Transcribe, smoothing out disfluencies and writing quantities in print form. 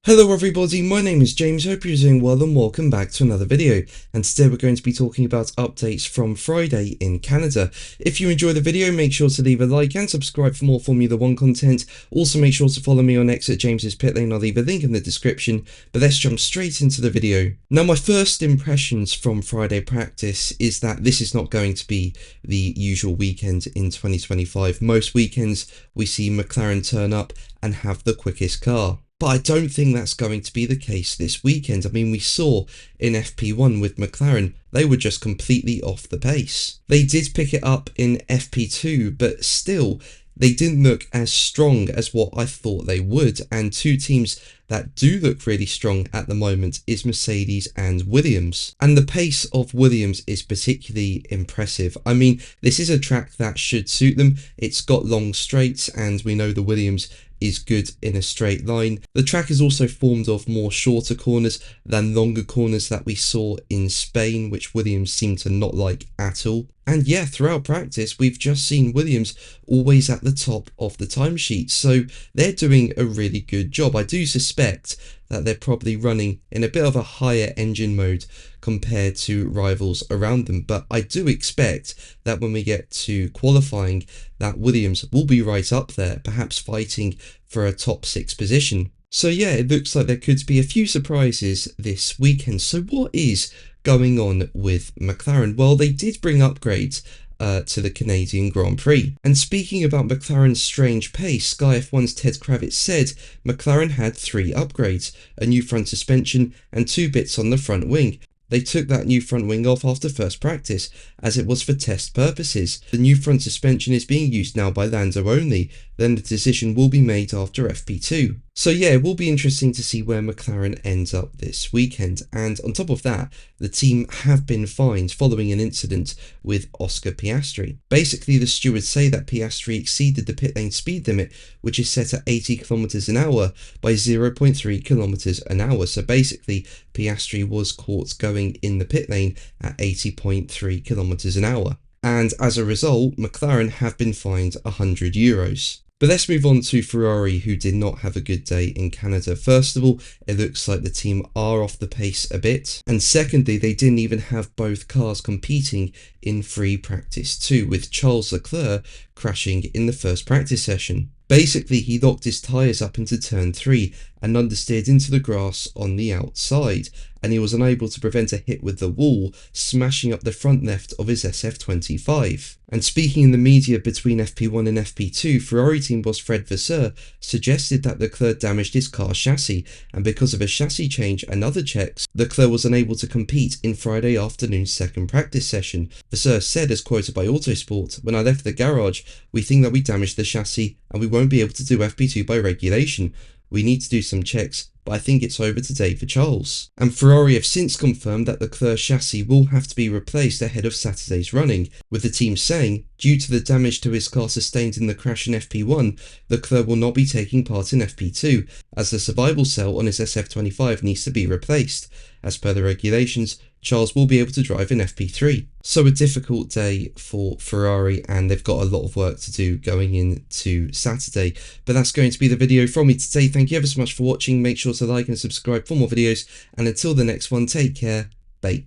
Hello everybody, my name is James, hope you're doing well and welcome back to another video, and today we're going to be talking about updates from Friday in Canada. If you enjoy the video, make sure to leave a like and subscribe for more Formula 1 content. Also make sure to follow me on X at James's Pit Lane, I'll leave a link in the description, but let's jump straight into the video. Now my first impressions from Friday practice is that this is not going to be the usual weekend in 2025. Most weekends we see McLaren turn up and have the quickest car. But I don't think that's going to be the case this weekend. I mean, we saw in FP1 with McLaren, they were just completely off the pace. They did pick it up in FP2, but still, they didn't look as strong as what I thought they would. And two teams that do look really strong at the moment is Mercedes and Williams. And the pace of Williams is particularly impressive. I mean, this is a track that should suit them. It's got long straights, and we know the Williams is good in a straight line. The track is also formed of more shorter corners than longer corners that we saw in Spain, which Williams seemed to not like at all. And yeah, throughout practice, we've just seen Williams always at the top of the timesheet, so they're doing a really good job. I do suspect that they're probably running in a bit of a higher engine mode compared to rivals around them, but I do expect that when we get to qualifying, that Williams will be right up there, perhaps fighting for a top 6 position. So yeah, it looks like there could be a few surprises this weekend. So what is going on with McLaren? Well, they did bring upgrades to the Canadian Grand Prix. And speaking about McLaren's strange pace, Sky F1's Ted Kravitz said McLaren had 3 upgrades, a new front suspension and 2 bits on the front wing. They took that new front wing off after first practice, as it was for test purposes. The new front suspension is being used now by Lando only, then the decision will be made after FP2. So yeah, it will be interesting to see where McLaren ends up this weekend. And on top of that, the team have been fined following an incident with Oscar Piastri. Basically, the stewards say that Piastri exceeded the pit lane speed limit, which is set at 80 km an hour by 0.3 km an hour. So basically, Piastri was caught going in the pit lane at 80.3 km an hour. And as a result, McLaren have been fined €100. But let's move on to Ferrari, who did not have a good day in Canada. First of all, it looks like the team are off the pace a bit. And secondly, they didn't even have both cars competing in free practice 2, with Charles Leclerc crashing in the first practice session. Basically, he locked his tyres up into turn 3 and understeered into the grass on the outside, and he was unable to prevent a hit with the wall, smashing up the front left of his SF25. And speaking in the media between FP1 and FP2, Ferrari team boss Fred Vasseur suggested that Leclerc damaged his car's chassis, and because of a chassis change and other checks, Leclerc was unable to compete in Friday afternoon's second practice session. Vasseur said, as quoted by Autosport, "When I left the garage, we think that we damaged the chassis and we won't be able to do FP2 by regulation. We need to do some checks, but I think it's over today for Charles." And Ferrari have since confirmed that Leclerc's chassis will have to be replaced ahead of Saturday's running, with the team saying, due to the damage to his car sustained in the crash in FP1, Leclerc will not be taking part in FP2, as the survival cell on his SF25 needs to be replaced. As per the regulations, Charles will be able to drive in FP3. So a difficult day for Ferrari, and they've got a lot of work to do going into Saturday. But that's going to be the video from me today. Thank you ever so much for watching. Make sure to like and subscribe for more videos, and until the next one, take care. Bye.